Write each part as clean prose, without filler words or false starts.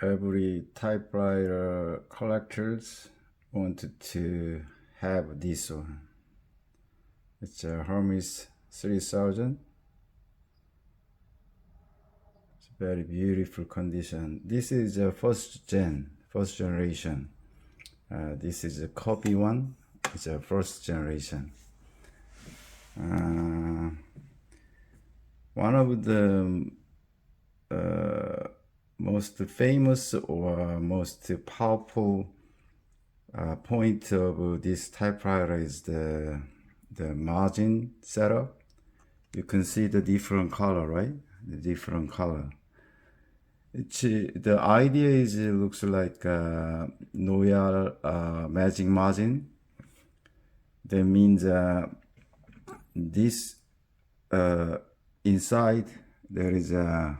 Every typewriter collectors wanted to have this one. It's a Hermes 3000. It's a very beautiful condition. This is a first generation. This is a copy one. It's a first generation. One of the most famous or most powerful point of this typewriter is the margin setup. You can see the different color, right? The different color. The idea is it looks like Royal magic margin. That means this inside there is a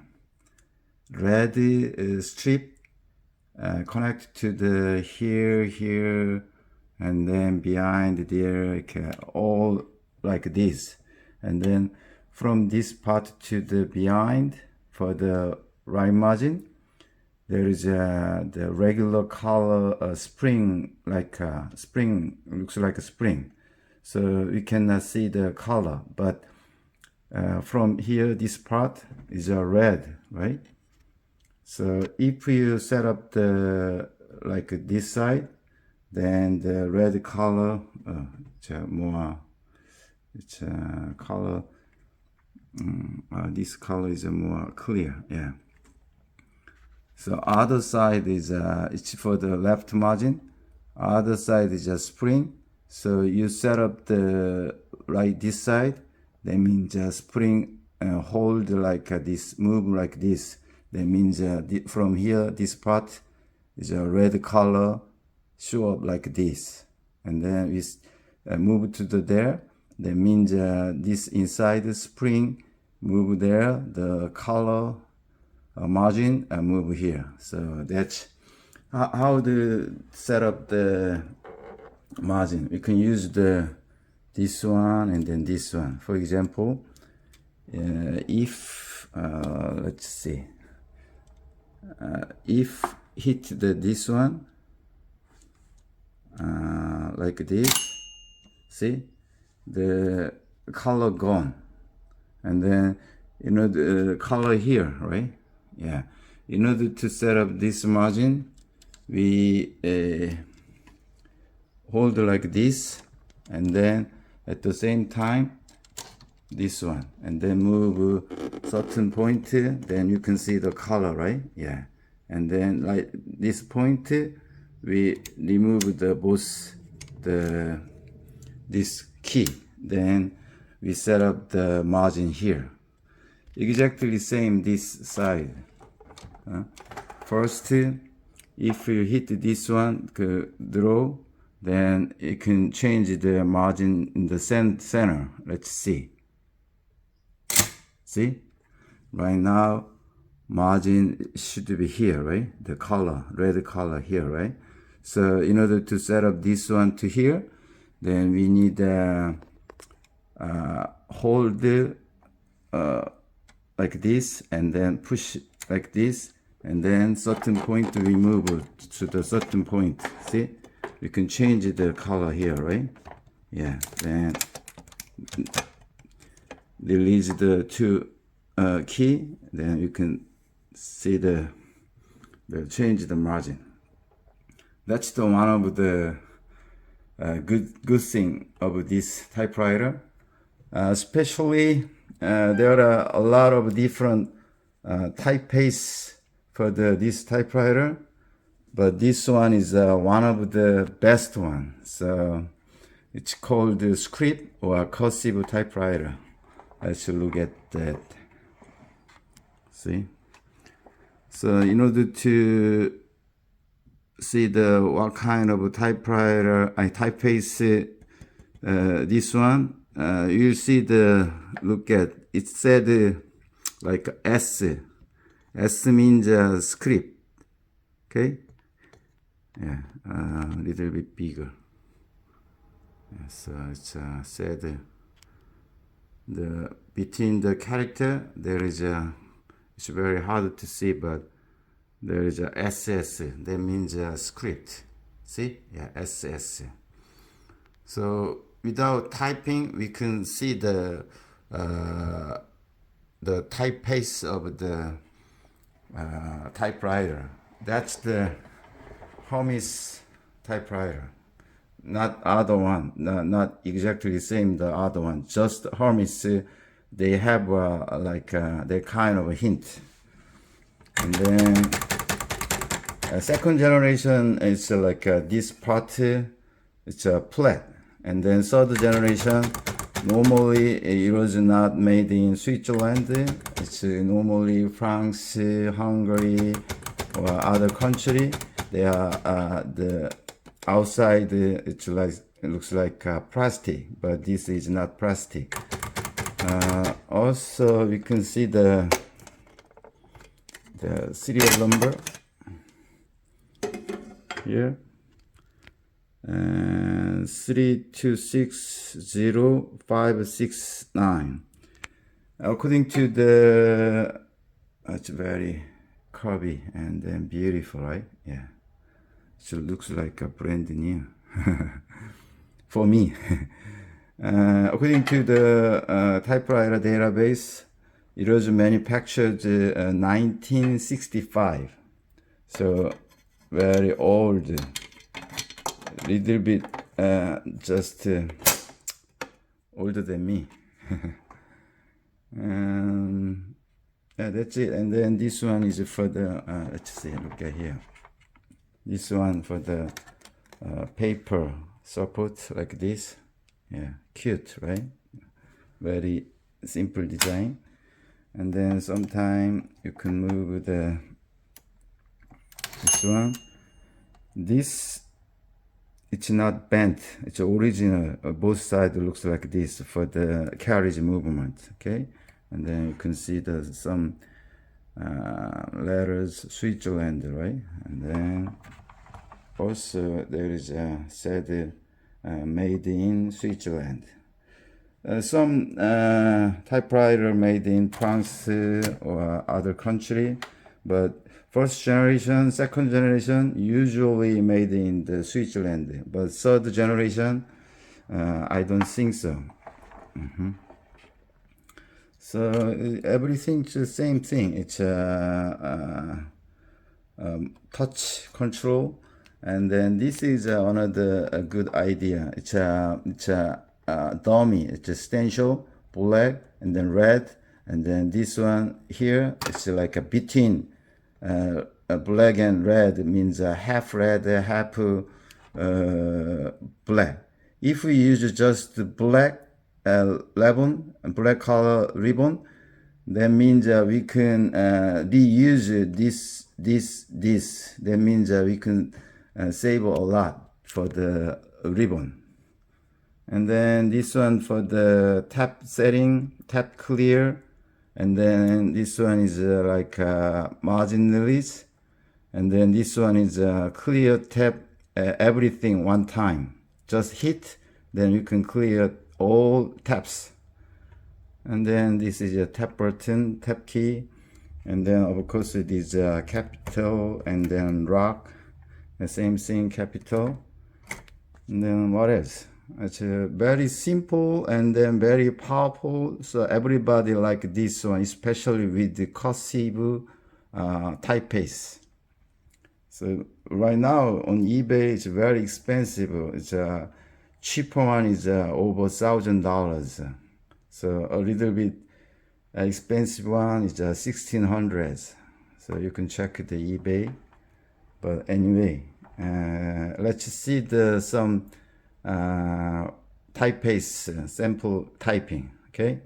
red strip connected to the here, and then behind there, all like this. And then from this part to the behind for the right margin, there is the regular color spring, like a spring, looks like a spring. So you cannot see the color, but from here, this part is a red, right? So if you set up the like this side, then the red color, it's a color. This color is more clear, yeah. So other side is it's for the left margin. Other side is a spring. So you set up the right this side. That means spring hold like this, move like this. That means from here, this part is a red color, show up like this. And then we move to the there. That means this inside the spring, move there, the color margin move here. So that's how to set up the margin. We can use this one and then this one. For example, if let's see, if hit this one like this, see the color gone, and then the color here, right? Yeah. In order to set up this margin, we hold like this, and then at the same time this one, and then move certain point, then you can see the color, right? Yeah. And then like this point, we remove this key, then we set up the margin here. Exactly same this side. First, if you hit this one, draw, then you can change the margin in the center. Let's see. See? Right now, margin should be here, right? The color, red color here, right? So in order to set up this one to here, then we need hold like this, and then push like this, and then certain point to remove to the certain point. See, we can change the color here, right? Yeah. Then release the two key, then you can see the change the margin. That's the one of the good thing of this typewriter. Especially there are a lot of different typeface for this typewriter, but this one is one of the best one. So it's called the script or cursive typewriter. Let's look at that. See, so in order to see what kind of typewriter I typeface this one, you'll see look at it said like S. S means script. Okay, yeah, a little bit bigger. Yeah, so it's said between the character there is it's very hard to see, but there is a SS, that means a script. See? Yeah, SS. So without typing, we can see the typeface of the typewriter. That's the Hermes typewriter. Not other one, not exactly the same the other one. Just Hermes, they have like their kind of a hint. And then second generation is like this part, it's a flat. And then third generation, normally it was not made in Switzerland. It's normally France, Hungary, or other country. They are the outside. It looks like plastic, but this is not plastic. Also, we can see the serial number here, and 3260569. According to the, it's very curvy and then beautiful, right? Yeah, it looks like a brand new for me. According to the typewriter database, it was manufactured 1965, so very old. Little bit just older than me. Yeah, that's it. And then this one is for the let's see, look at here. This one for the paper support like this. Yeah, cute, right? Very simple design. And then sometime you can move this one. This, it's not bent, it's original. Both sides looks like this for the carriage movement. Okay, and then you can see there's some letters Switzerland, right? And then also there is a said made in Switzerland. Some typewriter made in France or other country, but first generation, second generation usually made in the Switzerland, but third generation, I don't think so. So everything's the same thing. It's touch control, and then this is another good idea. It's a dummy. It's a stencil, black and then red, and then this one here, it's like a between black and red. It means half red, half black. If we use just black ribbon, black color ribbon, that means we can reuse this. That means we can save a lot for the ribbon. And then this one for the tap setting, tap clear. And then this one is like margin release. And then this one is clear tap everything one time. Just hit, then you can clear all taps. And then this is a tap button, tap key. And then of course it is capital and then rock. The same thing, capital. And then what else? It's very simple and then very powerful. So everybody like this one, especially with the cursive typeface. So right now on eBay, it's very expensive. It's a cheaper one is over $1,000. So a little bit expensive one is $1,600. So you can check the eBay. But anyway, let's see some typeface sample typing. Okay.